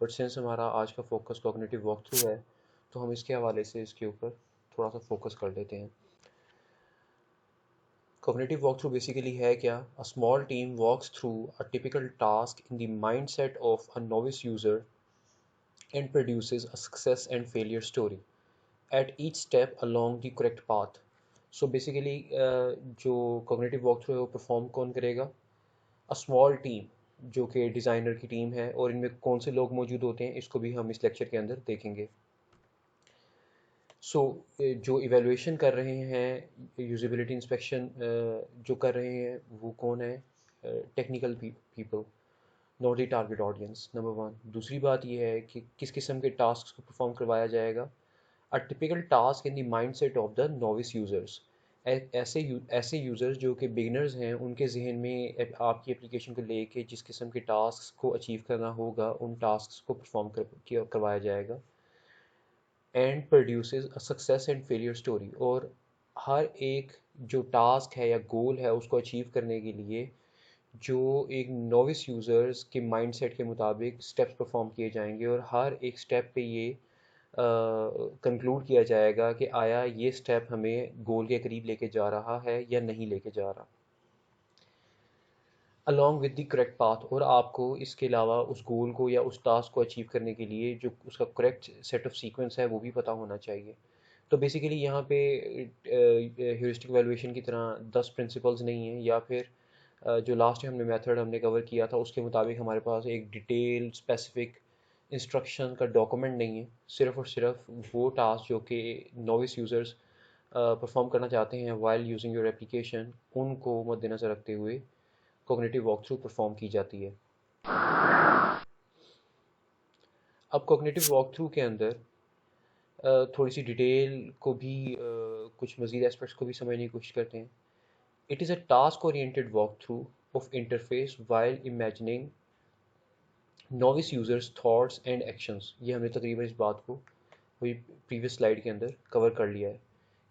But since हमारा आज का फोकस कॉग्निटिव वॉक थ्रू है तो हम इसके हवाले से इसके ऊपर थोड़ा सा फोकस कर लेते हैं। Cognitive walkthrough basically है क्या? A small team walks through a typical task in the mindset of a novice user and produces a success and failure story at each step along the correct path. So basically जो cognitive walkthrough है वो perform कौन करेगा? A small team जो कि designer की team है और इनमें कौन से लोग मौजूद होते हैं इसको भी हम इस लेक्चर के अंदर देखेंगे। सो जो इवैल्यूएशन कर रहे हैं यूजेबिलिटी इंस्पेक्शन जो कर रहे हैं वो कौन है? Technical people, not the target audience, number one. दूसरी बात ये है कि किस किस्म के टास्क को परफॉर्म करवाया जाएगा? A typical task in the mindset of the novice users. ऐसे यूज़र्स जो कि बिगिनर्स हैं उनके जहन में आपकी एप्लीकेशन को लेके जिस किस्म के टास्क को अचीव करना होगा उन टास्क को परफॉर्म करवाया जाएगा। And produces a success and failure story. और हर एक जो टास्क है या गोल है उसको अचीव करने के लिए जो एक नोविस यूज़र्स के माइंडसेट के मुताबिक स्टेप्स परफॉर्म किए जाएंगे और हर एक स्टेप पे ये कंक्लूड किया जाएगा कि आया ये स्टेप हमें गोल के करीब लेके जा रहा है या नहीं लेके जा रहा, along with the correct path. और आपको इसके अलावा उस गोल को या उस टास्क को अचीव करने के लिए जो उसका करेक्ट सेट ऑफ सीक्वेंस है वो भी पता होना चाहिए। तो बेसिकली यहाँ पे ह्यूरिस्टिक वैल्यूएशन की तरह 10 प्रिंसिपल्स नहीं है, या फिर जो लास्ट हमने मेथड हमने कवर किया था उसके मुताबिक हमारे पास एक डिटेल स्पेसिफिक इंस्ट्रक्शन का डॉक्यूमेंट नहीं है। सिर्फ और सिर्फ वो टास्क जो कि नोविस यूज़र्स परफॉर्म करना चाहते हैं वाइल यूजिंग योर एप्लीकेशन उनको मद्देनज़र रखते हुए कॉग्निटिव वॉकथ्रू परफॉर्म की जाती है। अब कॉग्निटिव वॉकथ्रू के अंदर थोड़ी सी डिटेल को भी कुछ मज़ीद एस्पेक्ट्स को भी समझने की कोशिश करते हैं। It is a task oriented walkthrough of interface while imagining novice users thoughts and actions. ये हमने तकरीबन इस बात को वही प्रीवियस स्लाइड के अंदर कवर कर लिया है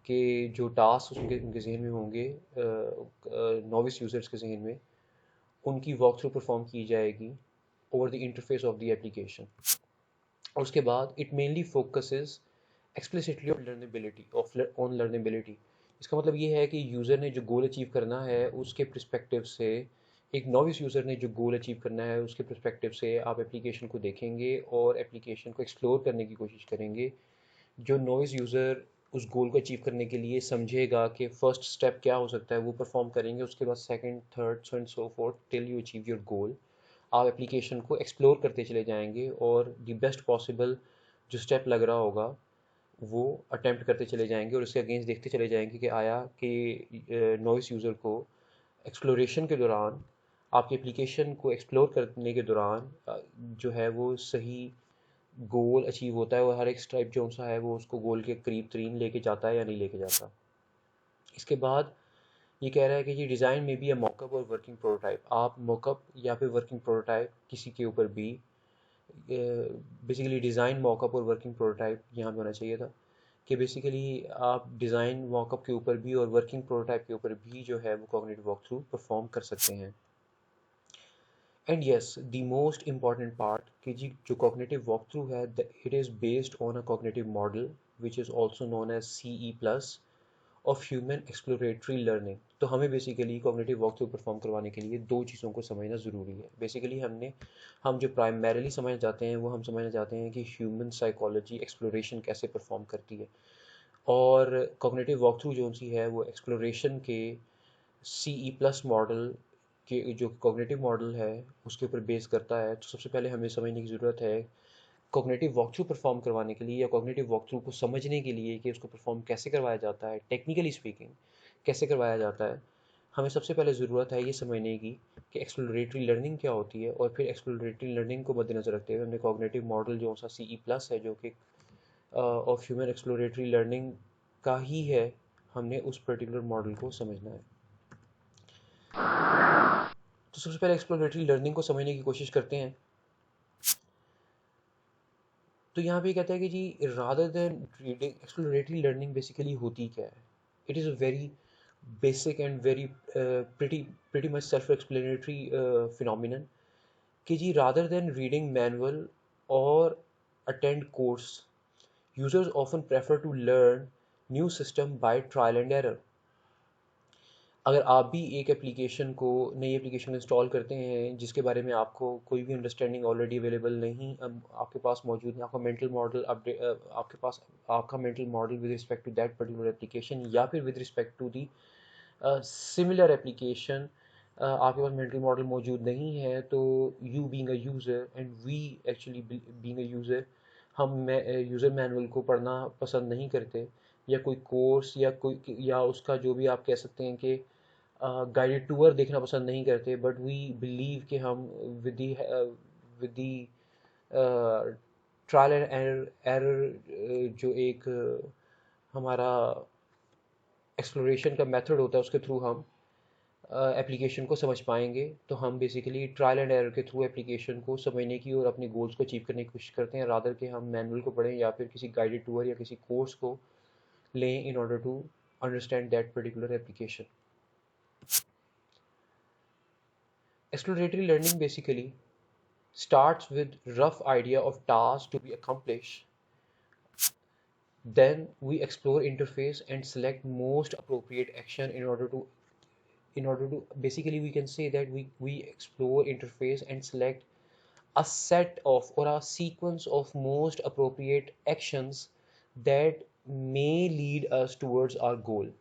कि जो टास्क उनके जहन में होंगे नोविस यूज़र्स के जहन में उनकी वॉक थ्रू परफॉर्म की जाएगी over the interface of the application. और उसके बाद it mainly focuses explicitly on लर्नेबिलिटी। इसका मतलब ये है कि यूज़र ने जो गोल अचीव करना है उसके परस्पेक्टिव से, एक नॉविस यूज़र ने जो गोल अचीव करना है उसके परस्पेक्टिव से आप एप्लीकेशन को देखेंगे और एप्लीकेशन को एक्सप्लोर करने की कोशिश करेंगे। जो नॉइज़ यूज़र उस गोल को अचीव करने के लिए समझेगा कि फ़र्स्ट स्टेप क्या हो सकता है वो परफॉर्म करेंगे, उसके बाद second, third, so and so fourth till you achieve your goal. आप एप्लीकेशन को एक्सप्लोर करते चले जाएंगे और द बेस्ट पॉसिबल जो स्टेप लग रहा होगा वो अटेम्प्ट करते चले जाएंगे और उसके अगेंस्ट देखते चले जाएंगे कि आया कि नॉइस यूज़र को एक्सप्लोरेशन के दौरान, आपकी एप्लीकेशन को एक्सप्लोर करने के दौरान जो है वो सही गोल अचीव होता है और हर एक स्टेप जो सा है वो उसको गोल के करीब तरीन लेके जाता है या नहीं लेके जाता। इसके बाद ये कह रहा है कि ये डिज़ाइन में भी है मॉकअप और वर्किंग प्रोटोटाइप। आप मॉकअप या फिर वर्किंग प्रोटोटाइप किसी के ऊपर भी, बेसिकली डिज़ाइन मॉकअप और वर्किंग प्रोटोटाइप यहाँ पे होना चाहिए था कि बेसिकली आप डिज़ाइन मॉकअप के ऊपर भी और वर्किंग प्रोटोटाइप के ऊपर भी जो है वो कॉग्निटिव वॉकथ्रू परफॉर्म कर सकते हैं। And yes the most important part कि जी जो कॉग्निटिव वॉकथ्रू है it is based on a cognitive model which is also known as CE+ of human exploratory learning. तो हमें बेसिकली कॉग्निटिव वॉकथ्रू परफॉर्म करवाने के लिए दो चीज़ों को समझना ज़रूरी है। बेसिकली हम जो प्राइमरीली समझना चाहते हैं वो हम समझना चाहते हैं कि ह्यूमन साइकोलॉजी एक्सप्लोरेशन कैसे परफॉर्म करती है, और कॉग्निटिव वॉकथ्रू जो सी है वो एक्सप्लोरेशन के CE+ मॉडल के जो कॉग्निटिव मॉडल है उसके ऊपर बेस करता है। तो सबसे पहले हमें समझने की ज़रूरत है कॉग्निटिव वॉकथ्रू परफॉर्म करवाने के लिए या कॉग्निटिव वॉकथ्रू को समझने के लिए कि उसको परफॉर्म कैसे करवाया जाता है, टेक्निकली स्पीकिंग कैसे करवाया जाता है। हमें सबसे पहले ज़रूरत है ये समझने की कि एक्सप्लोरेटरी लर्निंग क्या होती है, और फिर एक्सप्लोरेटरी लर्निंग को मद्देनज़र रखते हुए हमने कॉग्निटिव मॉडल जो सा CE+ है जो कि ऑफ ह्यूमन एक्सप्लोरेटरी लर्निंग का ही है, हमने उस पर्टिकुलर मॉडल को समझना है। तो सबसे पहले एक्सप्लोरेटरी लर्निंग को समझने की कोशिश करते हैं। तो यहाँ पे कहता है कि जी rather than reading, exploratory learning basically होती क्या है? It is a very basic and very pretty much self explanatory phenomenon कि जी rather than reading manual or attend course. Users often prefer to learn new system by trial and error. अगर आप भी एक application को नई application install करते हैं जिसके बारे में आपको कोई भी अंडरस्टैंडिंग ऑलरेडी अवेलेबल नहीं आपके पास मौजूद नहीं, आपका मेंटल मॉडल अपडेट आपके पास आपका mental model with respect to that particular application या फिर with respect to the similar application आपके पास मेंटल मॉडल मौजूद नहीं है, तो you being a user and we actually being a user, हम यूज़र मैनुअल को पढ़ना पसंद नहीं करते, या कोई कोर्स या उसका जो भी आप कह सकते हैं कि गाइडेड टूर देखना पसंद नहीं करते, बट वी बिलीव कि हम with the trial and error जो एक हमारा एक्सप्लोरेशन का मेथड होता है उसके थ्रू हम एप्लीकेशन को समझ पाएंगे। तो हम बेसिकली ट्रायल एंड एरर के थ्रू एप्लीकेशन को समझने की और अपने गोल्स को अचीव करने की कोशिश करते हैं, रादर के हम मैनुअल को पढ़ें या फिर किसी गाइडेड टूर या किसी कोर्स को लें in order to understand that particular application. Exploratory learning basically starts with rough idea of tasks to be accomplished. Then we explore interface and select most appropriate action in order to basically we can say that we explore interface and select a set of or a sequence of most appropriate actions that may lead us towards our goal.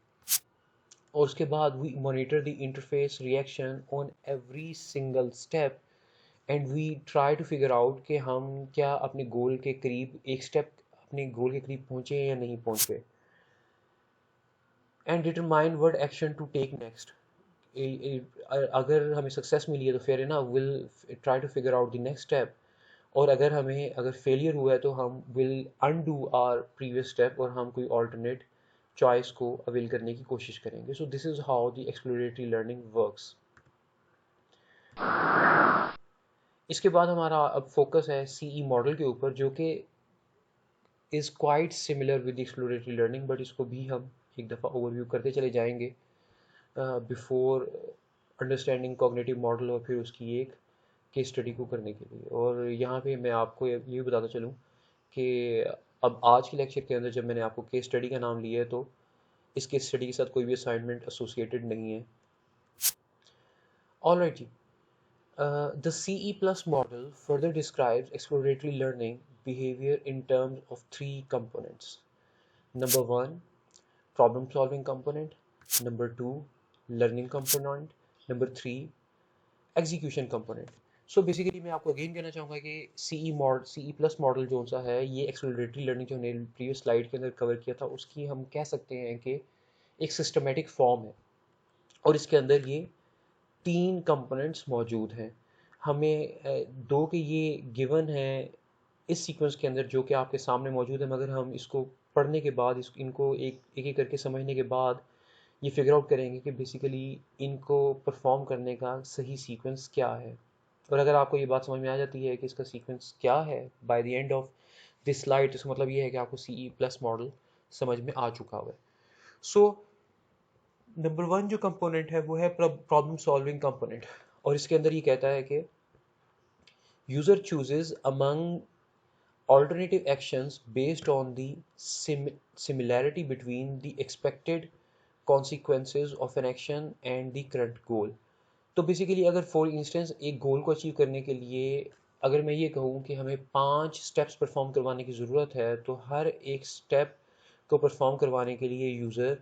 और उसके बाद we monitor the interface reaction on every single step and we try to figure out कि हम क्या अपने गोल के करीब एक स्टेप अपने गोल के करीब पहुँचे या नहीं पहुँचे, and determine what action to take next. अगर हमें सक्सेस मिली है तो फिर है ना will try to figure out the next step, और अगर फेलियर हुआ है तो हम will undo our previous step और हम कोई ऑल्टरनेट चॉइस को अवेल करने की कोशिश करेंगे। सो this is how the exploratory learning works. इसके बाद हमारा अब फोकस है सीई मॉडल के ऊपर, जो कि is quite similar with exploratory learning, but इसको भी हम एक दफ़ा ओवरव्यू करते चले जाएंगे बिफोर अंडरस्टैंडिंग कॉग्निटिव मॉडल और फिर उसकी एक केस स्टडी को करने के लिए। और यहाँ पे मैं आपको ये भी बताता चलूँ कि अब आज के लेक्चर के अंदर जब मैंने आपको केस स्टडी का नाम लिया है तो इस केस स्टडी के साथ कोई भी असाइनमेंट एसोसिएटेड नहीं है। ऑलराइट जी। The CE Plus model further describes exploratory learning behavior in terms of three components. Number one, problem solving component. Number two, learning component. Number three, execution component. So basically मैं आपको again कहना चाहूँगा कि CE Plus model जो सा है ये exploratory learning जो हमने प्रीवियस स्लाइड के अंदर कवर किया था उसकी हम कह सकते हैं कि एक सिस्टमेटिक फॉर्म है, और इसके अंदर ये तीन कंपोनेंट्स मौजूद हैं। हमें दो के ये गिवन है इस सीक्वेंस के अंदर जो कि आपके सामने मौजूद है, मगर हम इसको पढ़ने के बाद इनको एक एक करके समझने के बाद ये फिगर आउट करेंगे कि बेसिकली इनको परफॉर्म करने का सही सीक्वेंस क्या है। और अगर आपको ये बात समझ में आ जाती है कि इसका सीक्वेंस क्या है by the end of this slide, तो इसका मतलब ये है कि आपको CE प्लस मॉडल समझ में आ चुका हुआ है। सो नंबर वन जो कंपोनेंट है वो है प्रॉब्लम सॉल्विंग कंपोनेंट, और इसके अंदर ये कहता है कि user chooses among alternative actions based on the similarity between the expected consequences of an action and the current goal। तो बेसिकली अगर फॉर इंस्टेंस एक गोल को अचीव करने के लिए अगर मैं ये कहूँ कि हमें 5 स्टेप्स परफॉर्म करवाने की ज़रूरत है, तो हर एक स्टेप को परफॉर्म करवाने के लिए यूज़र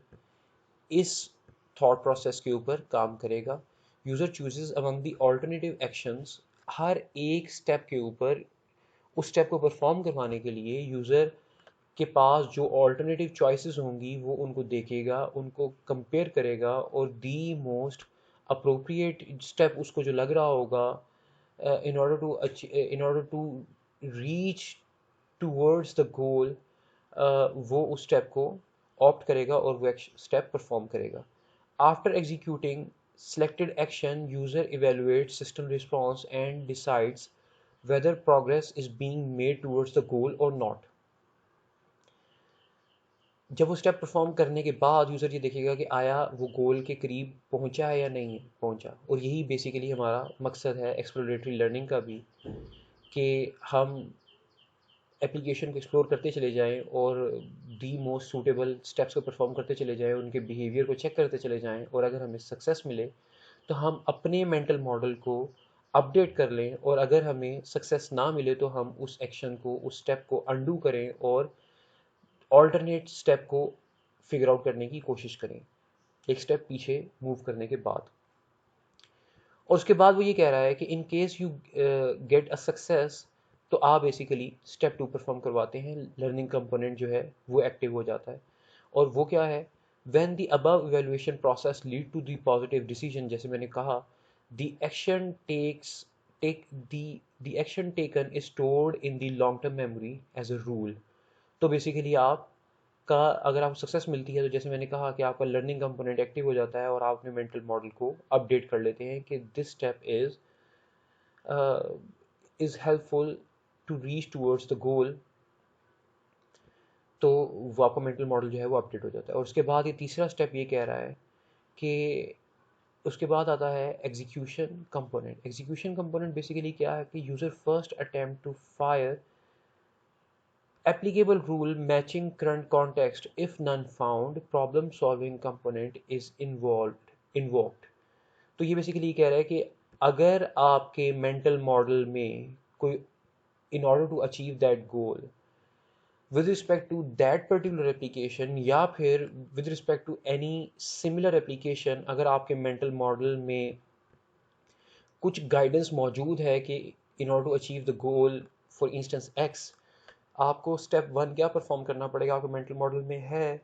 इस थॉट प्रोसेस के ऊपर काम करेगा। User chooses among the alternative actions, हर एक स्टेप के ऊपर उस स्टेप को परफॉर्म करवाने के लिए यूज़र के पास जो ऑल्टरनेटिव चॉइसेस होंगी वो उनको देखेगा, उनको कंपेयर करेगा, और दी मोस्ट अप्रोप्रिएट स्टेप उसको जो लग रहा होगा in order to reach towards the goal, वो उस स्टेप को ऑप्ट करेगा और वो स्टेप परफॉर्म करेगा। After executing selected action, user evaluates system response and decides whether progress is being made towards the goal or not। जब वो step perform करने के बाद यूज़र ये देखेगा कि आया वो गोल के करीब पहुंचा है या नहीं पहुंचा। और यही बेसिकली हमारा मकसद है एक्सप्लोरेटरी लर्निंग का भी, कि हम एप्लीकेशन को एक्सप्लोर करते चले जाएं और दी मोस्ट सूटेबल स्टेप्स को परफॉर्म करते चले जाएं, उनके बिहेवियर को चेक करते चले जाएं, और अगर हमें सक्सेस मिले तो हम अपने मेंटल मॉडल को अपडेट कर लें, और अगर हमें सक्सेस ना मिले तो हम उस एक्शन को, उस स्टेप को अंडू करें और ऑल्टरनेट स्टेप को फिगर आउट करने की कोशिश करें, एक स्टेप पीछे मूव करने के बाद। और उसके बाद वो ये कह रहा है कि in case you get a success, तो आप बेसिकली स्टेप 2 परफॉर्म करवाते हैं, लर्निंग कंपोनेंट जो है वो एक्टिव हो जाता है। और वो क्या है? When the above evaluation process lead to the positive decision, जैसे मैंने कहा, the action takes take the action taken is stored in the long term memory as a rule. तो बेसिकली आप का अगर आपको सक्सेस मिलती है तो जैसे मैंने कहा कि आपका लर्निंग कंपोनेंट एक्टिव हो जाता है और आप अपने मेंटल मॉडल को अपडेट कर लेते हैं कि this step is helpful to reach towards the goal. तो वो आपका मेंटल मॉडल जो है वो अपडेट हो जाता है। और उसके बाद ये तीसरा स्टेप ये कह रहा है कि उसके बाद आता है execution component. Execution component basically क्या है कि user first attempt to fire applicable rule matching current context. If none found, problem solving component is invoked. तो ये बेसिकली कह रहा है कि अगर आपके मेंटल मॉडल में कोई, in order to achieve that goal with respect to that particular application, या फिर with respect to any similar application, अगर आपके मेंटल मॉडल में कुछ गाइडेंस मौजूद है कि in order to achieve the goal, for instance x, आपको स्टेप 1 क्या परफॉर्म करना पड़ेगा, आपके मेंटल मॉडल में है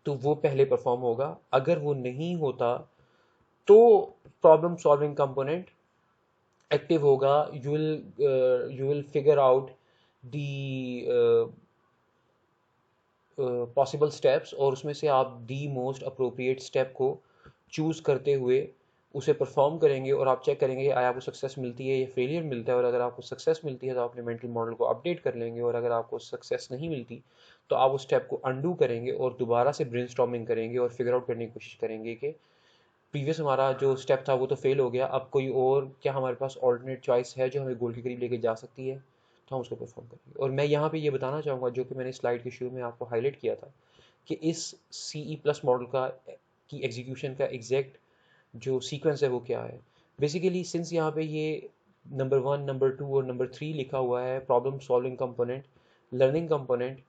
तो वो पहले परफॉर्म होगा। अगर वो नहीं होता तो प्रॉब्लम सॉल्विंग कंपोनेंट एक्टिव होगा। You will figure out the possible steps, और उसमें से आप दी मोस्ट अप्रोप्रिएट स्टेप को चूज़ करते हुए उसे परफॉर्म करेंगे, और आप चेक करेंगे कि आया आपको सक्सेस मिलती है या फेलियर मिलता है। और अगर आपको सक्सेस मिलती है तो आप अपने मेंटल मॉडल को अपडेट कर लेंगे, और अगर आपको सक्सेस नहीं मिलती तो आप उस स्टेप को अंडू करेंगे और दोबारा से ब्रेनस्टॉर्मिंग करेंगे और फिगर आउट करने की कोशिश करेंगे कि प्रीवियस हमारा जो स्टेप था वो तो फेल हो गया, अब कोई और क्या हमारे पास ऑल्टरनेट चॉइस है जो हमें गोल के करीब लेके जा सकती है, तो हम उसको परफॉर्म करेंगे। और मैं यहाँ पे ये बताना चाहूँगा, जो कि मैंने स्लाइड के शुरू में आपको हाईलाइट किया था, कि इस सी ई प्लस मॉडल का की एग्जीक्यूशन का एग्जैक्ट जो सीक्वेंस है वो क्या है। बेसिकली सिंस यहाँ पे ये नंबर 1, नंबर 2 और नंबर 3 लिखा हुआ है, problem solving component, learning component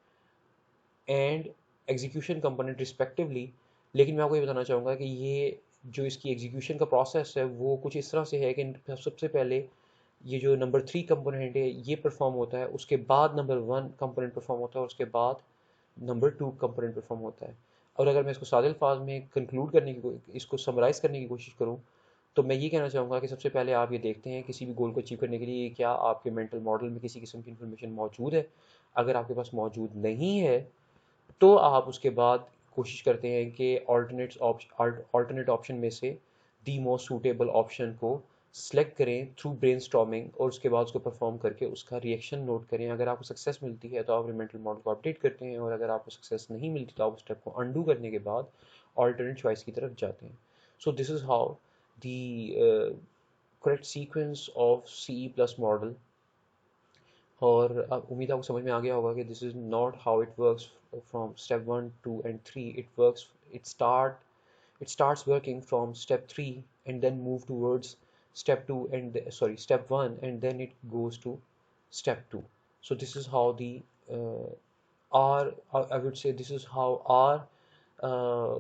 and execution component respectively, लेकिन मैं आपको ये बताना चाहूँगा कि ये जो इसकी एग्जीक्यूशन का प्रोसेस है वो कुछ इस तरह से है कि सबसे पहले ये जो नंबर 3 कंपोनेंट है ये परफॉर्म होता है, उसके बाद नंबर 1 कंपोनेंट परफॉर्म होता है, और उसके बाद नंबर 2 कंपोनेंट परफॉर्म होता है। और अगर मैं इसको सादे अल्फाज में कंक्लूड करने की, इसको समराइज़ करने की कोशिश करूँ, तो मैं ये कहना चाहूँगा कि सबसे पहले आप ये देखते हैं किसी भी गोल को अचीव करने के लिए क्या आपके मेंटल मॉडल में किसी किस्म की इन्फॉर्मेशन मौजूद है। अगर आपके पास मौजूद नहीं है तो आप उसके बाद कोशिश करते हैं कि ऑल्टरनेट ऑप्शन में से दी मोस्ट सूटेबल ऑप्शन को सेलेक्ट करें थ्रू ब्रेनस्टॉर्मिंग, और उसके बाद उसको परफॉर्म करके उसका रिएक्शन नोट करें। अगर आपको सक्सेस मिलती है तो आप अपने मेंटल मॉडल को अपडेट करते हैं, और अगर आपको सक्सेस नहीं मिलती तो आप उस स्टेप को अंडू करने के बाद ऑल्टरनेट चॉइस की तरफ जाते हैं। So this is how the correct sequence of C E plus model. और अब उम्मीद आपको समझ में आ गया होगा कि this is not how it works from step 1, 2 and 3। It starts working from step 3 and then move towards step 2 and step 1, and then it goes to step 2. So this is how the our I would say this is how our uh,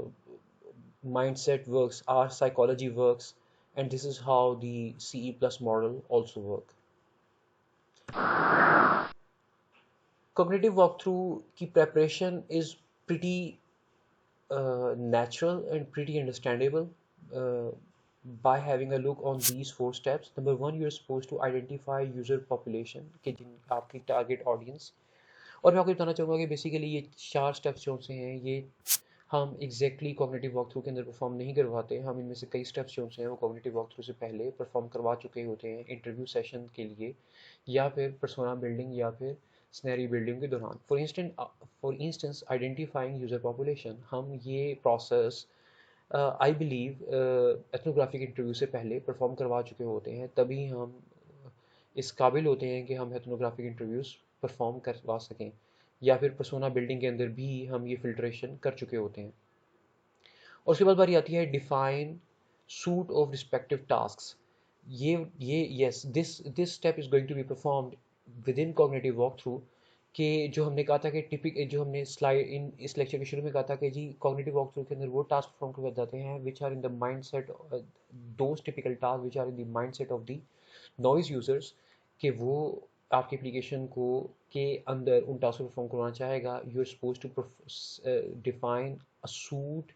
mindset works, our psychology works, and this is how the CE plus model also work. Cognitive walkthrough की preparation is pretty natural and pretty understandable uh, by having a look on these 4 steps. Number 1, you're supposed to identify user population कि जिन आपकी target audience। और मैं आपको बताना चाहूँगा कि basically ये 4 स्टेप्स जो से हैं ये हम एग्जैक्टली कॉग्निटिव वॉक थ्रू के अंदर परफॉर्म नहीं करवाते। हम इनमें से कई स्टेप्स जो हैं वो कॉग्निटिव वॉक थ्रू से पहले परफॉर्म करवा चुके होते हैं इंटरव्यू सेशन के लिए, या फिर पर्सोना बिल्डिंग, या फिर सिनेरियो बिल्डिंग के दौरान। For instance identifying user population, हम ये process I believe ethnographic interview से पहले परफॉर्म करवा चुके होते हैं, तभी हम इस काबिल होते हैं कि हम एथनोग्राफिक इंटरव्यूज़ परफॉर्म करवा सकें, या फिर पर्सोना बिल्डिंग के अंदर भी हम ये फ़िल्ट्रेशन कर चुके होते हैं। और उसके बाद बारी आती है define suit of respective tasks. ये yes, this step is going to be performed within cognitive walk through. कि जो हमने कहा था कि जो हमने स्लाइड इन इस लेक्चर के शुरू में कहा था कि जी कॉग्निटिव वॉक थ्रू के अंदर वो टास्क परफॉर्म किए जाते हैं which are in the mind set, those typical task which are in the mind set of the noise users, कि वो आपकी एप्लीकेशन को के अंदर उन टास्क को परफॉर्म करवाना चाहेगा। You are suppose to define a suit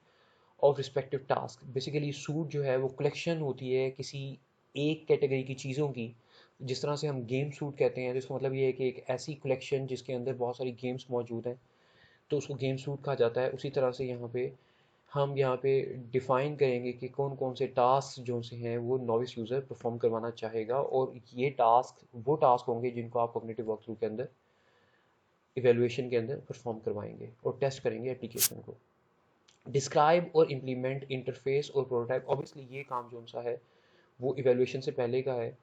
of respective task. Basically suit जो है वो कलेक्शन होती है किसी एक कैटेगरी की चीज़ों की। जिस तरह से हम गेम सूट कहते हैं, तो इसका मतलब ये है कि एक ऐसी कलेक्शन जिसके अंदर बहुत सारी गेम्स मौजूद हैं, तो उसको गेम सूट कहा जाता है। उसी तरह से हम यहाँ पे डिफ़ाइन करेंगे कि कौन कौन से टास्क जो से हैं वो नॉविस यूज़र परफॉर्म करवाना चाहेगा, और ये टास्क वो टास्क होंगे जिनको आप कॉग्निटिव वॉक थ्रू के अंदर इवेलुएशन के अंदर परफॉर्म करवाएंगे और टेस्ट करेंगे एप्लीकेशन को। डिस्क्राइब और इम्प्लीमेंट इंटरफेस और प्रोटोटाइप। ऑब्वियसली ये काम जो सा है वो इवेलुएशन से पहले का है।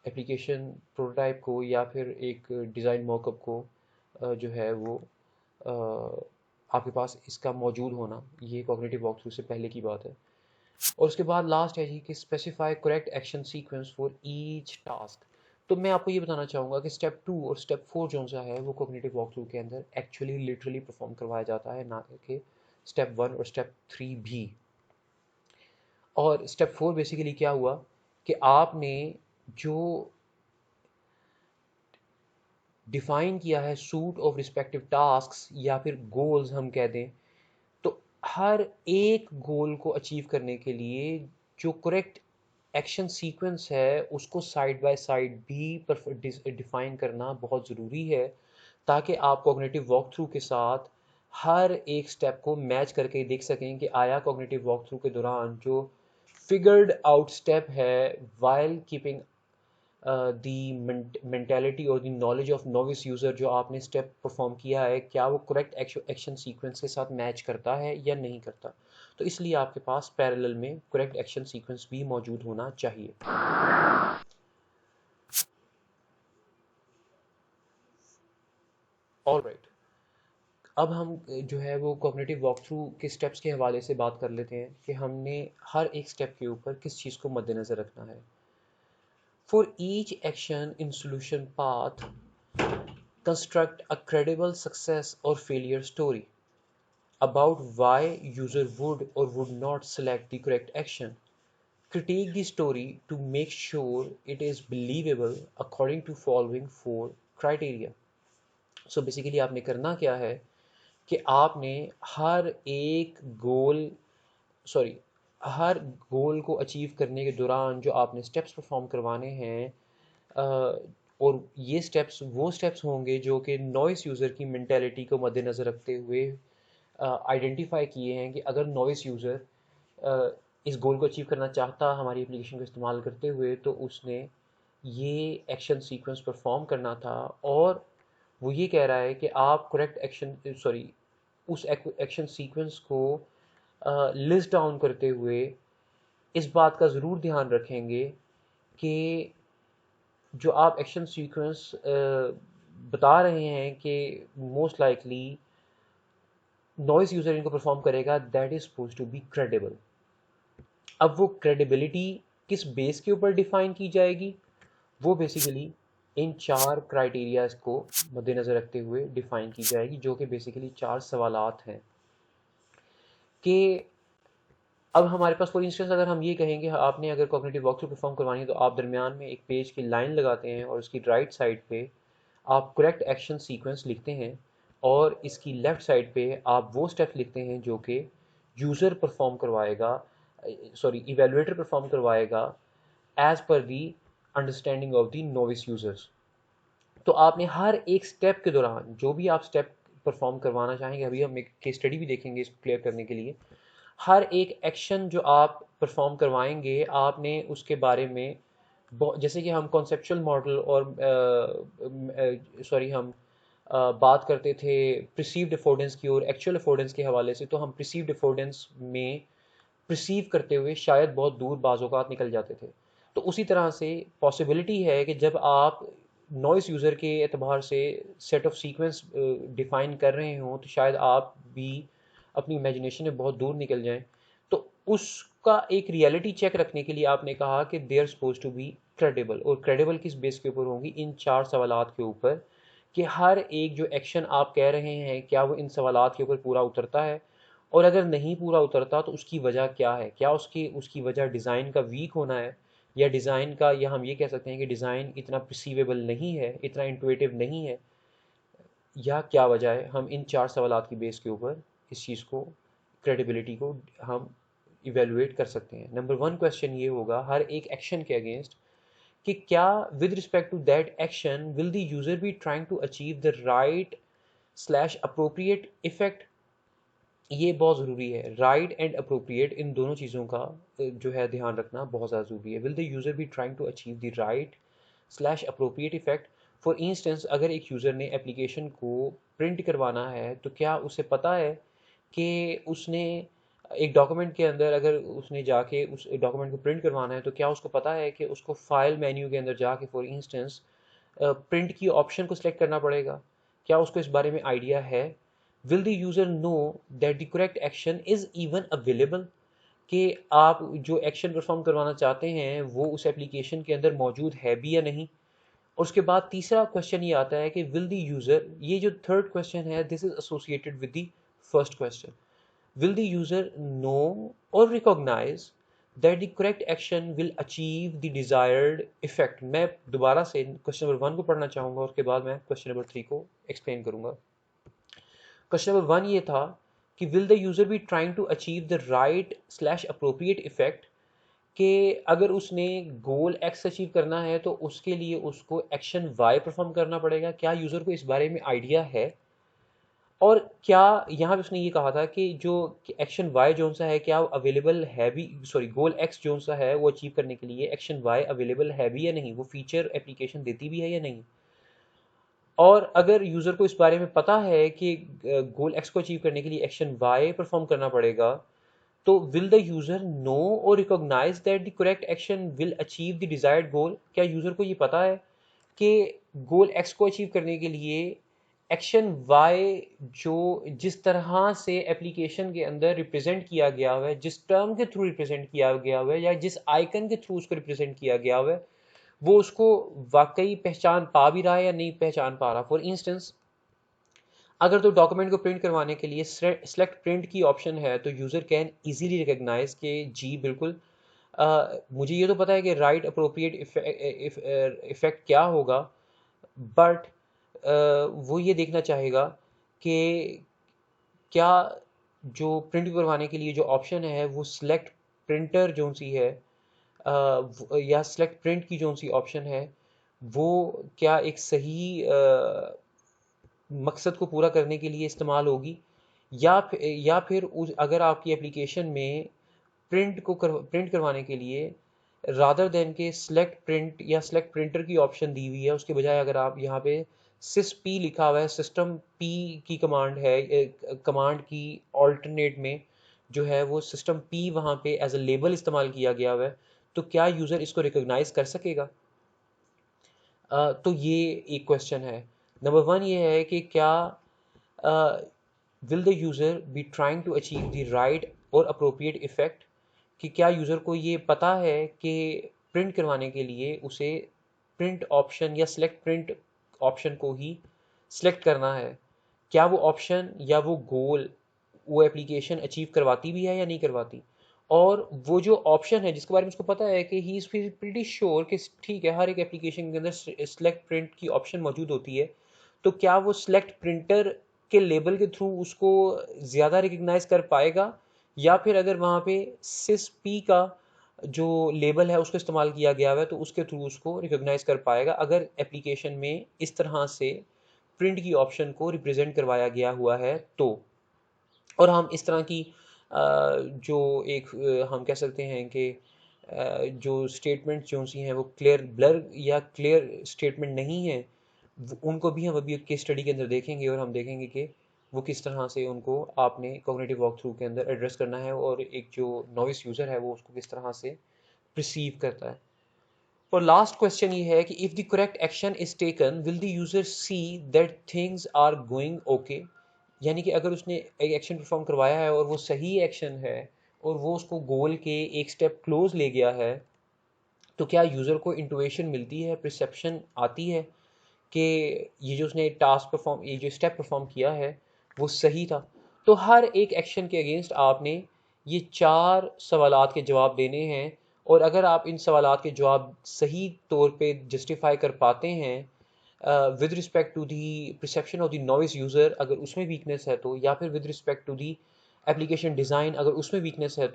एप्लीकेशन प्रोटोटाइप को या फिर एक डिज़ाइन मॉकअप को जो है वो आपके पास इसका मौजूद होना, ये कॉग्निटिव वॉक थ्रू से पहले की बात है। और उसके बाद लास्ट है जी कि specify correct action sequence for each task. तो मैं आपको ये बताना चाहूँगा कि स्टेप 2 और स्टेप 4 जो सा है वो कॉग्निटिव वॉक थ्रू के अंदर एक्चुअली लिटरली परफॉर्म करवाया जाता है, ना कि स्टेप 1 और स्टेप 3 भी। और स्टेप 4 बेसिकली क्या हुआ कि आपने जो डिफाइन किया है सूट ऑफ रिस्पेक्टिव टास्क्स या फिर गोल्स हम कह दें, तो हर एक गोल को अचीव करने के लिए जो करेक्ट एक्शन सीक्वेंस है उसको साइड बाय साइड भी डिफाइन करना बहुत ज़रूरी है, ताकि आप कॉग्निटिव वॉक थ्रू के साथ हर एक स्टेप को मैच करके देख सकें कि आया कॉग्निटिव वॉक थ्रू के दौरान जो फिगर्ड आउट स्टेप है वाइल कीपिंग द मेंटालिटी और the knowledge of novice user, जो आपने स्टेप परफॉर्म किया है क्या वो करेक्ट एक्शन सीक्वेंस के साथ मैच करता है या नहीं करता। तो इसलिए आपके पास पैरेलल में करेक्ट एक्शन सीक्वेंस भी मौजूद होना चाहिए। ऑल राइट, अब हम जो है वो कॉग्निटिव वॉक थ्रू के स्टेप्स के हवाले से बात कर लेते हैं कि हमने हर एक स्टेप के ऊपर किस चीज़ को मद्देनज़र रखना है। For each action in solution path construct a credible success or failure story about why user would or would not select the correct action. Critique the story to make sure it is believable according to following 4 criteria. So basically आपने करना क्या है कि आपने हर एक गोल sorry हर गोल को achieve करने के दौरान जो आपने स्टेप्स परफॉर्म करवाने हैं, और ये स्टेप्स वो स्टेप्स होंगे जो कि नॉइस यूज़र की मेंटेलिटी को मद्देनज़र रखते हुए आइडेंटिफाई किए हैं कि अगर नॉइस यूज़र इस गोल को अचीव करना चाहता हमारी एप्लीकेशन को इस्तेमाल करते हुए, तो उसने ये एक्शन सीक्वेंस परफॉर्म करना था। और वो ये कह रहा है कि आप करेक्ट एक्शन सॉरी उस एक्शन सीक्वेंस को लिस्ट डाउन करते हुए इस बात का ज़रूर ध्यान रखेंगे कि जो आप एक्शन सीक्वेंस बता रहे हैं कि मोस्ट लाइकली नॉइस यूज़र इनको परफॉर्म करेगा, that is suppose to be credible. अब वो क्रेडिबिलिटी किस बेस के ऊपर डिफाइन की जाएगी, वो बेसिकली इन 4 क्राइटेरियाज को मद्देनज़र रखते हुए डिफाइन की जाएगी, जो कि बेसिकली 4 सवालात हैं। कि अब हमारे पास फॉर इंस्टेंस अगर हम ये कहेंगे आपने अगर कॉग्निटिव वॉक थ्रू परफॉर्म करवानी है, तो आप दरमियान में एक पेज की लाइन लगाते हैं और उसकी राइट साइड पे आप करेक्ट एक्शन सीक्वेंस लिखते हैं, और इसकी लेफ़्ट साइड पे आप वो स्टेप्स लिखते हैं जो कि यूज़र परफॉर्म करवाएगा सॉरी इवेलुएटर परफॉर्म करवाएगा as per the understanding of the novice users. तो आपने हर एक स्टेप के दौरान जो भी आप स्टेप परफॉर्म करवाना चाहेंगे, अभी हम एक केस स्टडी भी देखेंगे इसको क्लियर करने के लिए, हर एक एक्शन जो आप परफॉर्म करवाएंगे आपने उसके बारे में जैसे कि हम कॉन्सेप्चुअल मॉडल और हम बात करते थे प्रिसीव्ड अफोर्डेंस की और एक्चुअल अफोर्डेंस के हवाले से, तो हम प्रिसीव्ड अफोर्डेंस में प्रिसीव करते हुए शायद बहुत दूर बाज़ औक़ात निकल जाते थे। तो उसी तरह से पॉसिबिलिटी है कि जब आप नॉइस यूज़र के एतबार से सेट ऑफ सीक्वेंस डिफ़ाइन कर रहे हों तो शायद आप भी अपनी इमेजिनेशन में बहुत दूर निकल जाएं। तो उसका एक रियलिटी चेक रखने के लिए आपने कहा कि they are suppose to be credible, और क्रेडिबल किस बेस के ऊपर होंगी? इन 4 सवालात के ऊपर कि हर एक जो एक्शन आप कह रहे हैं क्या वो इन सवालात के ऊपर पूरा उतरता है, और अगर नहीं पूरा उतरता तो उसकी वजह क्या है? क्या उसकी वजह डिज़ाइन का वीक होना है, या डिज़ाइन का, या हम ये कह सकते हैं कि डिज़ाइन इतना परसीवेबल नहीं है, इतना इंटुइटिव नहीं है, या क्या वजह है? हम इन 4 सवालात की बेस के ऊपर इस चीज़ को, क्रेडिबिलिटी को हम इवेलुएट कर सकते हैं। नंबर 1 क्वेश्चन ये होगा हर एक एक्शन के अगेंस्ट कि क्या with respect to that action will the user be trying to achieve the right slash appropriate effect. ये बहुत ज़रूरी है, राइट एंड अप्रोप्रिएट, इन दोनों चीज़ों का जो है ध्यान रखना बहुत ज़्यादा ज़रूरी है। Will the user be trying to achieve the right slash appropriate effect. For instance अगर एक यूज़र ने एप्लीकेशन को प्रिंट करवाना है तो क्या उसे पता है कि उसने एक डॉक्यूमेंट के अंदर, अगर उसने जाके उस डॉक्यूमेंट को प्रिंट करवाना है तो क्या उसको पता है कि उसको फाइल मेन्यू के अंदर जाके फॉर इंस्टेंस प्रिंट की ऑप्शन को सिलेक्ट करना पड़ेगा? क्या उसको इस बारे में आइडिया है? Will the user know that the correct action is even available, कि आप जो एक्शन परफॉर्म करवाना चाहते हैं वो उस एप्लीकेशन के अंदर मौजूद है भी या नहीं? और उसके बाद तीसरा क्वेश्चन ये आता है कि विल द यूज़र, ये जो थर्ड क्वेश्चन है this is associated with the first question, will the user know or recognize that the correct action will achieve the desired effect? मैं दोबारा से क्वेश्चन नंबर 1 को पढ़ना चाहूँगा, उसके बाद मैं क्वेश्चन नंबर 3 को एक्सप्लेन करूँगा। क्वेश्चन नंबर 1 ये था कि will the user be trying to achieve the right slash appropriate effect, कि अगर उसने गोल एक्स अचीव करना है तो उसके लिए उसको एक्शन वाई परफॉर्म करना पड़ेगा। क्या यूज़र को इस बारे में आइडिया है? और क्या यहाँ पे उसने ये कहा था कि जो एक्शन वाई जोन सा है क्या अवेलेबल है भी, सॉरी गोल एक्स जोन सा है वो अचीव करने के लिए एक्शन वाई अवेलेबल है भी या नहीं, वो फीचर एप्लीकेशन देती भी है या नहीं? और अगर यूज़र को इस बारे में पता है कि गोल एक्स को अचीव करने के लिए एक्शन वाई परफॉर्म करना पड़ेगा, तो will the user know or recognise that the correct action will achieve the desired goal? क्या यूज़र को ये पता है कि गोल एक्स को अचीव करने के लिए एक्शन वाई जो जिस तरह से एप्लीकेशन के अंदर रिप्रेजेंट किया गया हुआ है, जिस टर्म के थ्रू रिप्रेजेंट किया गया हुआ है, या जिस आइकन के थ्रू उसको रिप्रेजेंट किया गया हुआ है, वो उसको वाकई पहचान पा भी रहा है या नहीं पहचान पा रहा? फॉर इंस्टेंस अगर तो डॉक्यूमेंट को प्रिंट करवाने के लिए सेलेक्ट प्रिंट की ऑप्शन है तो यूज़र कैन इजीली रिकग्नाइज कि जी बिल्कुल मुझे ये तो पता है कि राइट अप्रोप्रिएट इफेक्ट क्या होगा, बट वो ये देखना चाहेगा कि क्या जो प्रिंट करवाने के लिए जो ऑप्शन है वो सिलेक्ट प्रिंटर जो सी है, या सिलेक्ट प्रिंट की जो सी ऑप्शन है वो क्या एक सही मकसद को पूरा करने के लिए इस्तेमाल होगी, या फिर अगर आपकी एप्लीकेशन में प्रिंट करवाने के लिए रादर देन के सिलेक्ट प्रिंट या सिलेक्ट प्रिंटर की ऑप्शन दी हुई है, उसके बजाय अगर आप यहाँ पे सिस पी लिखा हुआ है, सिस्टम पी की कमांड है, कमांड की ऑल्टरनेट में जो है वो सिस्टम पी वहाँ पे एज अ लेबल इस्तेमाल किया गया हुआ है, तो क्या यूज़र इसको रिकॉग्नाइज कर सकेगा? तो ये एक क्वेश्चन है। नंबर 1 ये है कि क्या will the user be trying to achieve the right और अप्रोप्रिएट इफेक्ट, कि क्या यूज़र को ये पता है कि प्रिंट करवाने के लिए उसे प्रिंट ऑप्शन या सिलेक्ट प्रिंट ऑप्शन को ही सिलेक्ट करना है? क्या वो ऑप्शन या वो गोल वो एप्लीकेशन अचीव करवाती भी है या नहीं करवाती? और वो जो ऑप्शन है जिसके बारे में उसको पता है कि ही इज़ प्रीटी श्योर कि ठीक है हर एक एप्लीकेशन के अंदर सिलेक्ट प्रिंट की ऑप्शन मौजूद होती है, तो क्या वो सिलेक्ट प्रिंटर के लेबल के थ्रू उसको ज़्यादा रिकग्नाइज कर पाएगा, या फिर अगर वहाँ पे सिस पी का जो लेबल है उसको इस्तेमाल किया गया हुआ है तो उसके थ्रू उसको रिकग्नाइज कर पाएगा अगर एप्लीकेशन में इस तरह से प्रिंट की ऑप्शन को रिप्रेजेंट करवाया गया हुआ है तो? और हम इस तरह की जो एक हम कह सकते हैं कि जो स्टेटमेंट जो सी हैं वो क्लियर ब्लर या क्लियर स्टेटमेंट नहीं है, उनको भी हम अभी के स्टडी के अंदर देखेंगे, और हम देखेंगे कि वो किस तरह से उनको आपने कॉग्निटिव वॉक थ्रू के अंदर एड्रेस करना है, और एक जो नॉइस यूज़र है वो उसको किस तरह से रिसीव करता है। और लास्ट क्वेश्चन ये है कि if the correct action is taken will the user see that things are going okay, यानी कि अगर उसने एक एक्शन परफॉर्म करवाया है और वो सही एक्शन है और वो उसको गोल के एक स्टेप क्लोज ले गया है, तो क्या यूज़र को इंटुइशन मिलती है, परसेप्शन आती है कि ये जो उसने टास्क परफॉर्म, ये जो स्टेप परफॉर्म किया है वो सही था। तो हर एक एक्शन के अगेंस्ट आपने ये 4 सवालात के जवाब देने हैं, और अगर आप इन सवालात के जवाब सही तौर पे जस्टिफाई कर पाते हैं with respect to the perception of the novice user, अगर उसमें वीकनेस है तो, या फिर with respect to the application design अगर उसमें वीकनेस है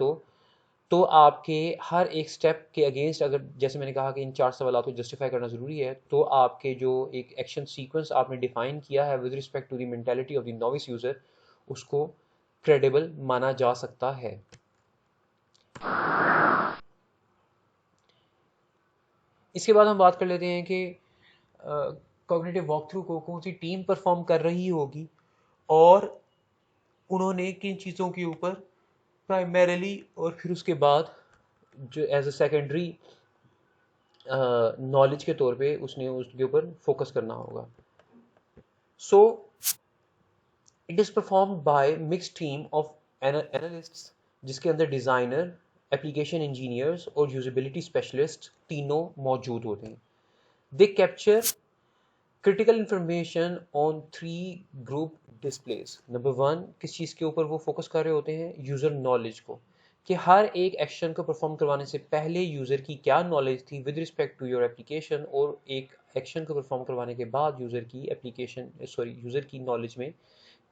तो आपके हर एक स्टेप के अगेंस्ट, अगर जैसे मैंने कहा कि इन 4 सवालों को जस्टिफाई करना ज़रूरी है, तो आपके जो एक एक्शन सीक्वेंस आपने डिफाइन किया है with respect to the mentality of the novice user, उसको क्रेडिबल माना जा सकता है। इसके बाद हम बात कर लेते हैं कि कॉग्निटिव वॉक थ्रू को कौन सी टीम परफॉर्म कर रही होगी और उन्होंने किन चीज़ों के ऊपर प्राइमरीली और फिर उसके बाद जो एज अ सेकेंडरी नॉलेज के तौर पे उसने उसके ऊपर फोकस करना होगा। So it is perform by mix team of analysts, जिसके अंदर डिज़ाइनर, एप्लीकेशन इंजीनियर्स और यूजिबिलिटी स्पेशलिस्ट तीनों मौजूद होते हैं। They capture critical information on 3 group displace. Number 1, किस चीज़ के ऊपर वो फोकस कर रहे होते हैं? यूज़र नॉलेज को, कि हर एक एक्शन को परफॉर्म करवाने से पहले यूज़र की क्या नॉलेज थी with respect to your application, और एक एक्शन को परफॉर्म करवाने के बाद यूज़र की नॉलेज में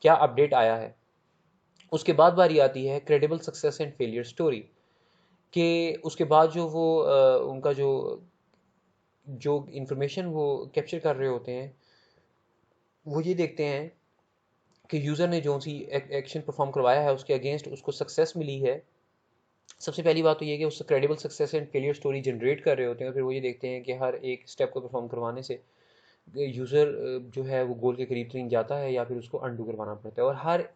क्या अपडेट आया है। उसके बाद बारी आती है credible success and failure story, कि उसके बाद जो वो उनका जो जो इंफॉर्मेशन वो कैप्चर कर रहे होते हैं, वो ये देखते हैं कि यूज़र ने जो सी एक्शन परफॉर्म करवाया है उसके अगेंस्ट उसको सक्सेस मिली है। सबसे पहली बात तो ये कि उससे credible success and failure story generate कर रहे होते हैं, और फिर वो ये देखते हैं कि हर एक स्टेप को परफॉर्म करवाने से यूज़र जो है वो गोल के करीब तरीन जाता है या फिर उसको अंडू करवाना पड़ता है। और हर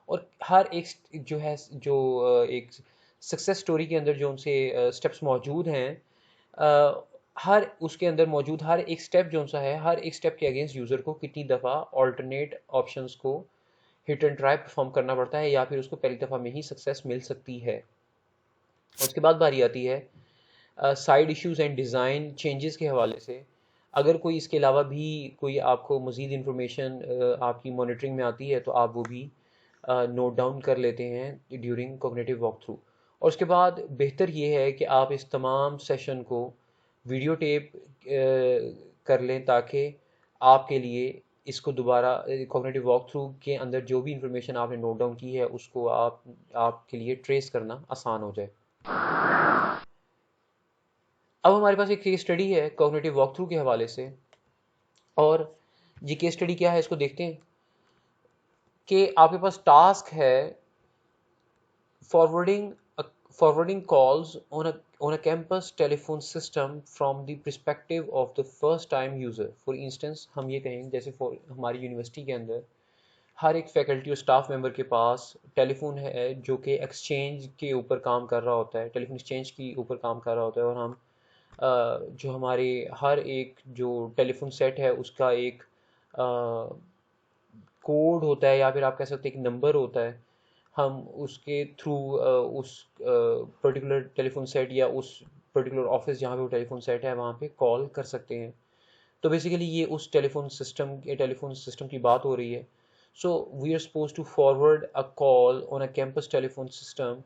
और हर एक जो है जो एक सक्सेस स्टोरी के अंदर जो उनसे स्टेप्स मौजूद हैं, हर उसके अंदर मौजूद हर एक स्टेप जो सा है, हर एक स्टेप के अगेंस्ट यूज़र को कितनी दफ़ा ऑल्टरनेट ऑप्शंस को हिट एंड ट्राई परफॉर्म करना पड़ता है, या फिर उसको पहली दफ़ा में ही सक्सेस मिल सकती है। उसके बाद बारी आती है side issues and design changes के हवाले से। अगर कोई इसके अलावा भी कोई आपको मज़ीद इंफॉर्मेशन आपकी मॉनिटरिंग में आती है तो आप वो भी नोट डाउन कर लेते हैं ड्यूरिंग कोग्निटिव वॉक थ्रू। और उसके बाद बेहतर ये है कि आप इस तमाम सेशन को वीडियो टेप कर लें, ताकि आपके लिए इसको दोबारा कोग्निटिव वॉक थ्रू के अंदर जो भी इंफॉर्मेशन आपने नोट डाउन की है उसको आपके लिए ट्रेस करना आसान हो जाए। अब हमारे पास एक केस स्टडी है कॉग्निटिव वॉक थ्रू के हवाले से, और ये केस स्टडी क्या है इसको देखते हैं। कि आपके पास टास्क है forwarding forwarding calls on a campus telephone system from the perspective of the first time user। for instance हम ये कहें जैसे हमारी यूनिवर्सिटी के अंदर हर एक फैकल्टी और स्टाफ मेंबर के पास टेलीफोन है जो कि एक्सचेंज के ऊपर काम कर रहा होता है, टेलीफोन एक्सचेंज के ऊपर काम कर रहा होता है, और हम जो हमारे हर एक जो टेलीफोन सेट है उसका एक कोड होता है, या फिर आप कह सकते हैं एक नंबर होता है। हम उसके थ्रू उस पर्टिकुलर टेलीफोन सेट या उस पर्टिकुलर ऑफिस जहाँ पे वो टेलीफोन सेट है वहाँ पे कॉल कर सकते हैं। तो बेसिकली ये उस टेलीफोन सिस्टम की बात हो रही है। So we are suppose to forward a call on a campus telephone system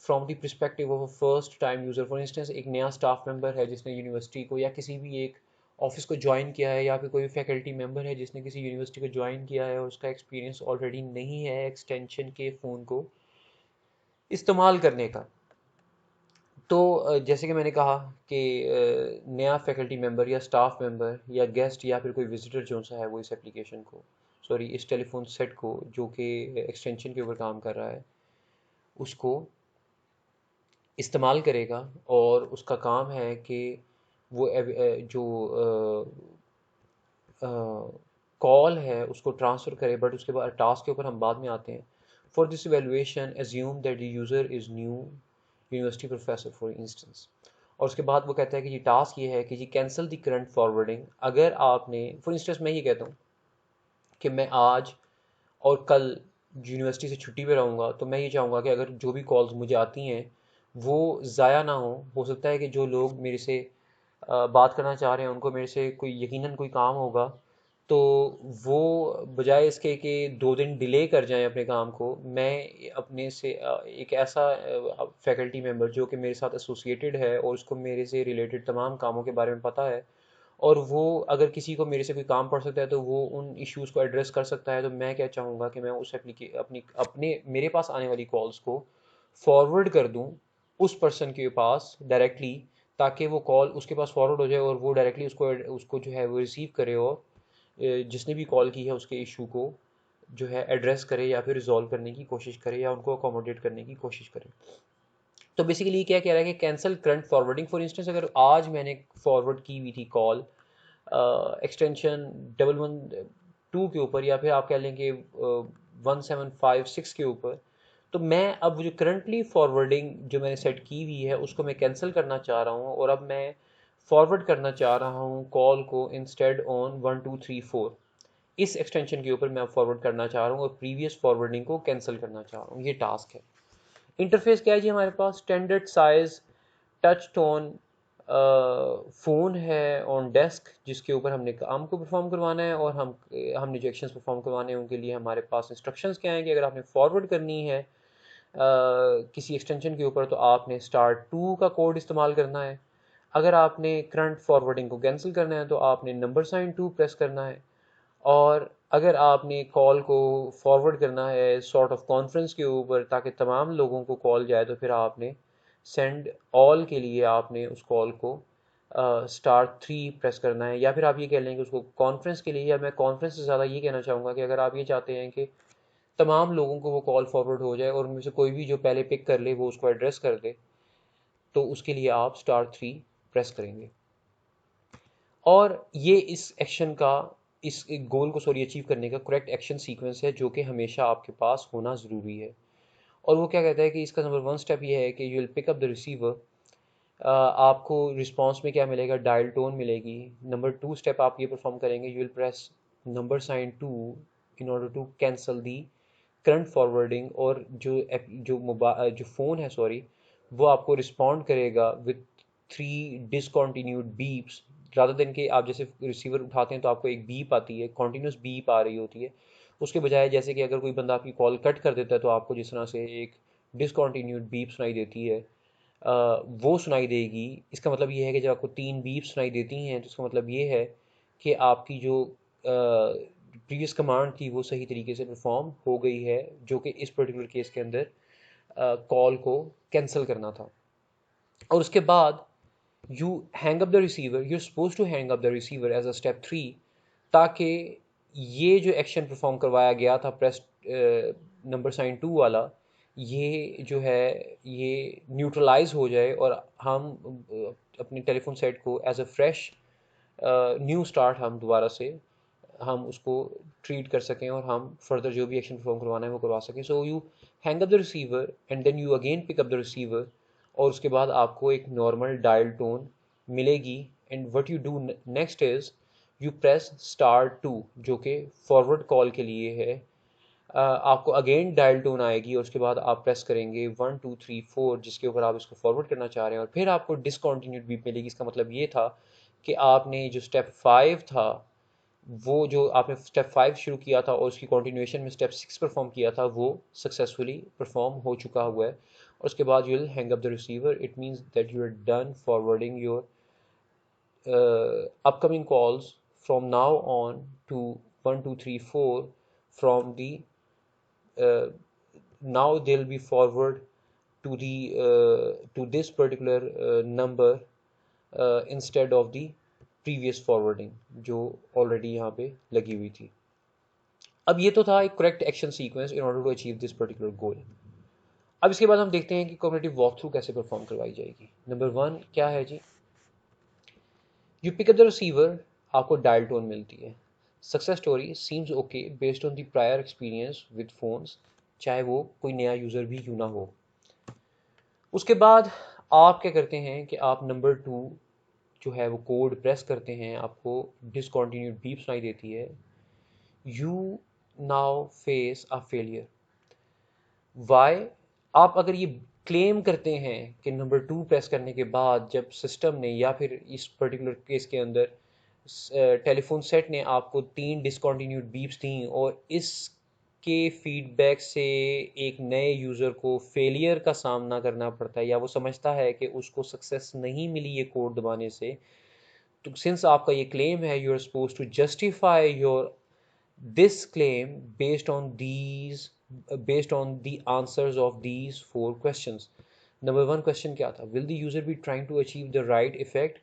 from the perspective of a first time user. For instance एक नया स्टाफ मेंबर है जिसने यूनिवर्सिटी को या किसी भी एक ऑफिस को ज्वाइन किया है, या फिर कोई फैकल्टी मेंबर है जिसने किसी यूनिवर्सिटी को ज्वाइन किया है और उसका एक्सपीरियंस ऑलरेडी नहीं है एक्सटेंशन के फ़ोन को इस्तेमाल करने का। तो जैसे कि मैंने कहा कि नया फैकल्टी मेंबर या स्टाफ मेंबर या गेस्ट या फिर कोई विजिटर जो सा है वो इस एप्लीकेशन को इस टेलीफोन सेट को जो कि एक्सटेंशन के ऊपर काम कर रहा है उसको इस्तेमाल करेगा, और उसका काम है कि वो जो कॉल है उसको ट्रांसफ़र करे। बट उसके बाद टास्क के ऊपर हम बाद में आते हैं। For this evaluation assume that the user is new university professor for instance. और उसके बाद वो कहता है कि जी टास्क ये है कि जी कैंसिल द करंट फॉरवर्डिंग। अगर आपने फॉर इंस्टेंस मैं ये कहता हूँ कि मैं आज और कल यूनिवर्सिटी से छुट्टी पे रहूँगा, तो मैं ये चाहूँगा कि अगर जो भी कॉल्स मुझे आती हैं वो ज़ाया ना हो सकता है कि जो लोग मेरे से बात करना चाह रहे हैं उनको मेरे से कोई यकीनन कोई काम होगा, तो वो बजाय इसके कि 2 दिन डिले कर जाएं अपने काम को, मैं अपने से एक ऐसा फैकल्टी मेंबर जो कि मेरे साथ एसोसिएटेड है और उसको मेरे से रिलेटेड तमाम कामों के बारे में पता है, और वो अगर किसी को मेरे से कोई काम पड़ सकता है तो वो उन इश्यूज़ को एड्रेस कर सकता है, तो मैं क्या चाहूँगा कि मैं उस अपने मेरे पास आने वाली कॉल्स को फॉरवर्ड कर दूँ उस पर्सन के पास डायरेक्टली, ताकि वो कॉल उसके पास फॉरवर्ड हो जाए और वो डायरेक्टली उसको उसको जो है वो रिसीव करे, और जिसने भी कॉल की है उसके इशू को जो है एड्रेस करे या फिर रिजॉल्व करने की कोशिश करे या उनको अकोमोडेट करने की कोशिश करे। तो बेसिकली क्या कह रहा है कि cancel current forwarding. For instance अगर आज मैंने फॉरवर्ड की हुई थी कॉल एक्सटेंशन 112 के ऊपर, या फिर आप कह लें कि 1756 के ऊपर, तो मैं अब जो करंटली फॉरवर्डिंग जो मैंने सेट की हुई है उसको मैं कैंसिल करना चाह रहा हूँ, और अब मैं फॉरवर्ड करना चाह रहा हूँ कॉल को इंस्टेड ऑन 1234। इस एक्सटेंशन के ऊपर मैं अब फॉरवर्ड करना चाह रहा हूँ और प्रीवियस फॉरवर्डिंग को कैंसिल करना चाह रहा हूँ। ये टास्क है। इंटरफेस क्या है जी हमारे पास? Standard size touch tone phone है ऑन डेस्क, जिसके ऊपर हमने काम को परफॉर्म करवाना है, और हमने जो एक्शंस परफॉर्म करवाने हैं उनके लिए हमारे पास इंस्ट्रक्शंस क्या हैं कि अगर आपने फॉरवर्ड करनी है किसी एक्सटेंशन के ऊपर तो आपने स्टार 2 का कोड इस्तेमाल करना है। अगर आपने करंट फॉरवर्डिंग को कैंसिल करना है तो आपने नंबर साइन 2 प्रेस करना है। और अगर आपने कॉल को फॉरवर्ड करना है सॉर्ट ऑफ कॉन्फ्रेंस के ऊपर ताकि तमाम लोगों को कॉल जाए, तो फिर आपने सेंड ऑल के लिए आपने उस कॉल को स्टार 3 प्रेस करना है। या फिर आप ये कह लेंगे उसको कॉन्फ्रेंस के लिए, या मैं कॉन्फ्रेंस से ज़्यादा ये कहना चाहूँगा कि अगर आप ये चाहते हैं कि तमाम लोगों को वो कॉल फॉरवर्ड हो जाए और उनमें से कोई भी जो पहले पिक कर ले वो उसको एड्रेस कर दे, तो उसके लिए आप स्टार 3 प्रेस करेंगे। और ये इस एक्शन का इस गोल को अचीव करने का करेक्ट एक्शन सीक्वेंस है जो कि हमेशा आपके पास होना ज़रूरी है। और वो क्या कहता है कि इसका नंबर 1 स्टेप ये है कि you will pick up the receiver. आपको रिस्पांस में क्या मिलेगा? डायल टोन मिलेगी। नंबर 2 स्टेप आप ये परफॉर्म करेंगे, you will press number sign 2 in order to cancel the current forwarding. और जो फ़ोन है सॉरी, वो आपको रिस्पॉन्ड करेगा with 3 discontinued beeps. Rather than कि आप जैसे रिसीवर उठाते हैं तो आपको एक बीप आती है, कॉन्टीन्यूस बीप आ रही होती है, उसके बजाय जैसे कि अगर कोई बंदा आपकी कॉल कट कर देता है तो आपको जिस तरह से एक डिसकंटिन्यूड बीप सुनाई देती है, वो सुनाई देगी। इसका मतलब ये है कि जब आपको 3 बीप सुनाई देती हैं तो इसका मतलब ये है कि आपकी जो प्रीवियस कमांड थी वो सही तरीके से परफॉर्म हो गई है, जो कि इस पर्टिकुलर केस के अंदर कॉल को कैंसिल करना था। और उसके बाद you hang up the receiver, you suppose to hang up the receiver as a step 3, ताकि ये जो एक्शन परफॉर्म करवाया गया था प्रेस नंबर साइन 2 वाला, ये जो है ये न्यूट्रलाइज हो जाए और हम अपने टेलीफोन सेट को as a fresh new start हम दोबारा से हम उसको ट्रीट कर सकें और हम फर्दर जो भी एक्शन परफॉर्म करवाना है वो करवा सकें। So you hang up the receiver and then you again pick up the receiver, और उसके बाद आपको एक नॉर्मल डायल टोन मिलेगी। And what you do next is you press star 2 जो कि फॉरवर्ड कॉल के लिए है। आपको अगेन डायल टोन आएगी और उसके बाद आप प्रेस करेंगे 1 2 3 4 जिसके ऊपर आप इसको फॉरवर्ड करना चाह रहे हैं, और फिर आपको डिसकॉन्टीन्यूड बीप मिलेगी। इसका मतलब ये था कि आपने जो स्टेप 5 था, वो जो आपने स्टेप 5 शुरू किया था और उसकी कंटिन्यूएशन में स्टेप 6 परफॉर्म किया था, वो सक्सेसफुली परफॉर्म हो चुका हुआ है। और उसके बाद you will hang up the receiver. It means that you are done forwarding your upcoming calls from now on to 1 2 3 4 from the now they'll be forward to the to this particular number instead of the previous forwarding जो already यहाँ पे लगी हुई थी। अब ये तो था एक correct action sequence in order to achieve this particular goal. अब इसके बाद हम देखते हैं कि कॉग्निटिव वॉक थ्रू कैसे परफॉर्म करवाई जाएगी। नंबर 1 क्या है जी? You pick up the receiver, आपको डायल टोन मिलती है। Success story seems okay based on the prior experience with phones, चाहे वो कोई नया यूज़र भी क्यों ना हो। उसके बाद आप क्या करते हैं कि आप नंबर 2 जो है वो कोड प्रेस करते हैं, आपको डिसकंटिन्यूड बीप सुनाई देती है। You now face a failure. Why? आप अगर ये क्लेम करते हैं कि नंबर 2 प्रेस करने के बाद जब सिस्टम ने या फिर इस पर्टिकुलर केस के अंदर टेलीफोन सेट ने आपको 3 डिसकंटिन्यूड बीप्स दी और इसके फीडबैक से एक नए यूज़र को फेलियर का सामना करना पड़ता है या वो समझता है कि उसको सक्सेस नहीं मिली ये कोड दबाने से, तो सिंस आपका ये क्लेम है, you are suppose to justify your this claim based on the answers of these 4 questions. Number 1 question क्या था? Will the user be trying to achieve the right effect?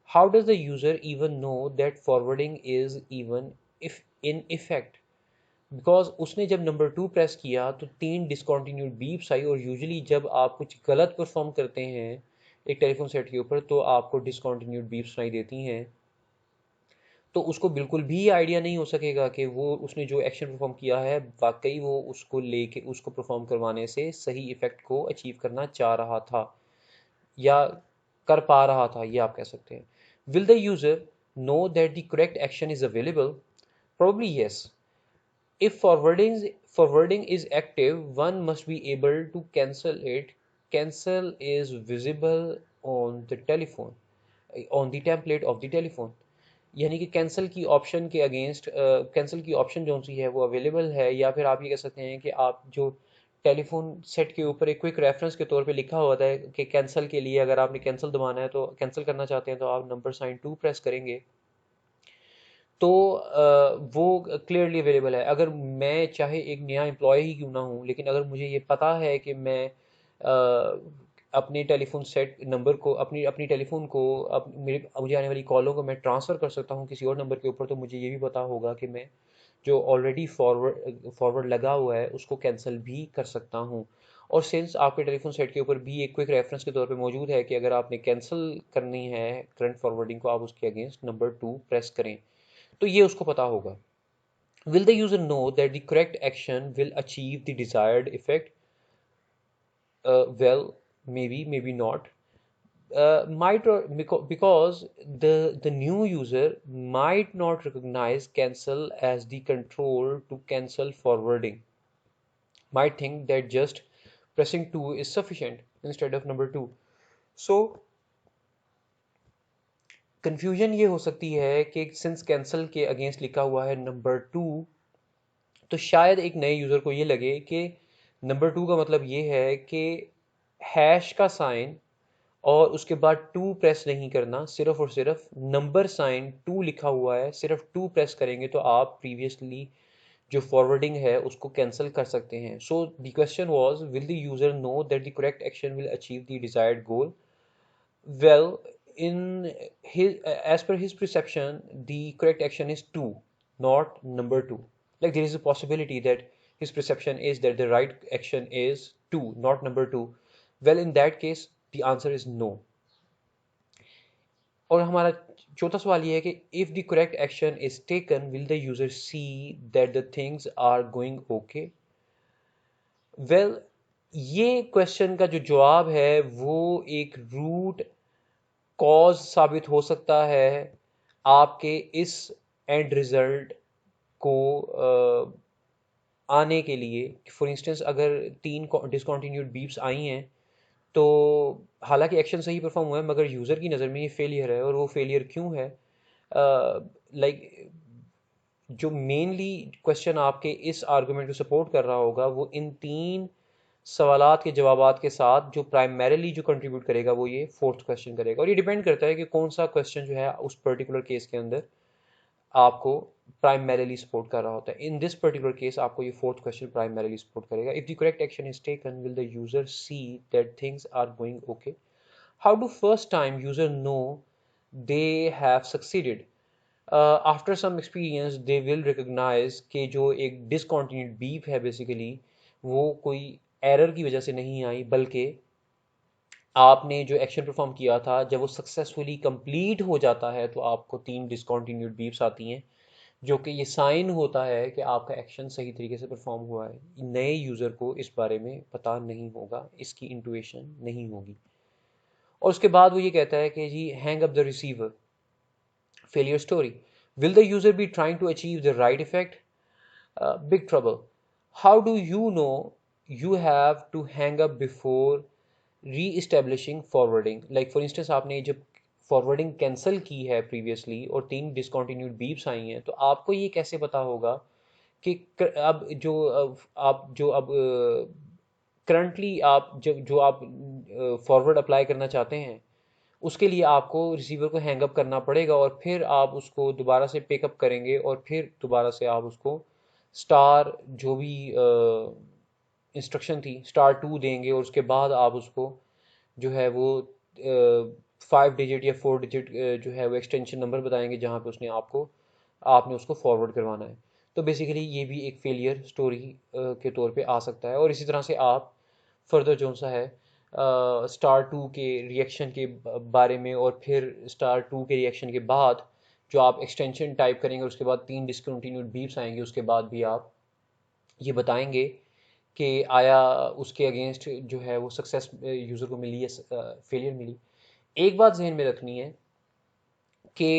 How does the user even know that forwarding is even if in effect? Because उसने जब number 2 press किया तो 3 discontinued beeps आई, और usually जब आप कुछ गलत परफॉर्म करते हैं एक टेलीफोन सेट के ऊपर तो आपको डिसकंटिन्यूड बीप्स सुनाई देती हैं। तो उसको बिल्कुल भी आइडिया नहीं हो सकेगा कि वो उसने जो एक्शन परफॉर्म किया है वाकई वो उसको लेके उसको परफॉर्म करवाने से सही इफ़ेक्ट को अचीव करना चाह रहा था या कर पा रहा था, ये आप कह सकते हैं। Will the user know that the correct action is available? Probably yes. If forwarding is active, one must be able to cancel it. Cancel is visible on the telephone, on the template of the telephone. यानी कि cancel की option के against cancel की option जो सी है वो available है, या फिर आप ये कह सकते हैं कि आप जो टेलीफोन सेट के ऊपर एक क्विक रेफरेंस के तौर पे लिखा होता है कि कैंसिल के लिए अगर आपने कैंसिल दबाना है तो कैंसिल करना चाहते हैं तो आप नंबर साइन 2 प्रेस करेंगे, तो वो क्लियरली अवेलेबल है। अगर मैं चाहे एक नया एम्प्लॉय ही क्यों ना हूँ, लेकिन अगर मुझे ये पता है कि मैं अपने टेलीफॉन सेट नंबर को अपनी अपनी टेलीफोन को मेरे मुझे आने वाली कॉलों को मैं ट्रांसफ़र कर सकता हूँ किसी और नंबर के ऊपर, तो मुझे ये भी पता होगा कि मैं जो ऑलरेडी फॉरवर्ड लगा हुआ है उसको कैंसिल भी कर सकता हूँ। और सिंस आपके टेलीफोन सेट के ऊपर भी एक क्विक रेफरेंस के तौर पे मौजूद है कि अगर आपने कैंसिल करनी है करंट फॉरवर्डिंग को, आप उसके अगेंस्ट नंबर 2 प्रेस करें, तो ये उसको पता होगा। Will the user know that the correct action will achieve the desired effect? Well, maybe not. Might or because the new user might not recognize cancel as the control to cancel forwarding. Might think that just pressing 2 is sufficient instead of number 2. So confusion ये हो सकती है कि since cancel के against लिखा हुआ है number 2, तो शायद एक नए यूज़र को ये लगे कि नंबर 2 का मतलब ये है कि हैश का साइन और उसके बाद 2 प्रेस नहीं करना, सिर्फ और सिर्फ नंबर साइन 2 लिखा हुआ है, सिर्फ 2 प्रेस करेंगे तो आप प्रीवियसली जो फॉरवर्डिंग है उसको कैंसिल कर सकते हैं। So the question was, will the user know that the correct action will achieve the desired goal? Well, in as per his perception, the correct action is 2, not number 2. Like there is a possibility that his perception is that the right action is 2, not number 2. Well, in that case, the answer is no. और हमारा चौथा सवाल ये है कि if the correct action is taken, will the user see that the things are going okay? Well, ये question का जो जवाब है वो एक रूट कॉज साबित हो सकता है आपके इस एंड रिजल्ट को आने के लिए। फॉर इंस्टेंस अगर 3 डिसकंटिन्यूड बीप्स आई हैं तो हालांकि एक्शन सही परफॉर्म हुआ है मगर यूज़र की नज़र में ये फेलियर है, और वो फेलियर क्यों है? लाइक जो मेनली क्वेश्चन आपके इस आर्गुमेंट को सपोर्ट कर रहा होगा वो इन 3 सवालात के जवाबात के साथ जो प्राइमरीली जो कंट्रीब्यूट करेगा वो ये 4th क्वेश्चन करेगा, और ये डिपेंड करता है कि कौन सा क्वेश्चन जो है उस पर्टिकुलर केस के अंदर आपको प्राइमरीली सपोर्ट कर रहा होता है। इन दिस पर्टिकुलर केस आपको ये 4th क्वेश्चन प्राइमरीली सपोर्ट करेगा। If the correct action is taken, will the user see that things are going okay? How do first time user know they have succeeded? After some experience they will recognize कि जो एक discontinued beep है basically वो कोई error की वजह से नहीं आई, बल्कि आपने जो एक्शन परफॉर्म किया था जब वो सक्सेसफुली कंप्लीट हो जाता है तो आपको 3 डिसकंटिन्यूड बीप्स आती हैं, जो कि ये साइन होता है कि आपका एक्शन सही तरीके से परफॉर्म हुआ है। नए यूज़र को इस बारे में पता नहीं होगा, इसकी इंटुइशन नहीं होगी। और उसके बाद वो ये कहता है कि जी hang up the receiver, failure story, will the user be trying to achieve the right effect, big trouble. How do you know you have to hang up before re-establishing forwarding? Like for instance आपने जब forwarding cancel की है previously और 3 discontinued beeps आई हैं, तो आपको ये कैसे पता होगा कि अब जो अब करंटली आप जो आप फॉरवर्ड अप्लाई करना चाहते हैं, उसके लिए आपको रिसीवर को हैंग अप करना पड़ेगा और फिर आप उसको दोबारा से पिकअप करेंगे और फिर दोबारा से आप उसको स्टार जो भी इंस्ट्रक्शन थी स्टार 2 देंगे और उसके बाद आप उसको जो है वो 5 डिजिट या 4 डिजिट जो है वो एक्सटेंशन नंबर बताएंगे जहाँ पे आपने उसको फॉरवर्ड करवाना है। तो बेसिकली ये भी एक फेलियर स्टोरी के तौर पे आ सकता है। और इसी तरह से आप फर्दर जो सा है स्टार 2 के रिएक्शन के बारे में और फिर स्टार 2 के रिएक्शन के बाद जो आप एक्सटेंशन टाइप करेंगे उसके बाद 3 डिसकंटिन्यूड बीप्स आएंगे, उसके बाद भी आप ये बताएंगे कि आया उसके अगेंस्ट जो है वो सक्सेस यूज़र को मिली या फेलियर मिली। एक बात जहन में रखनी है कि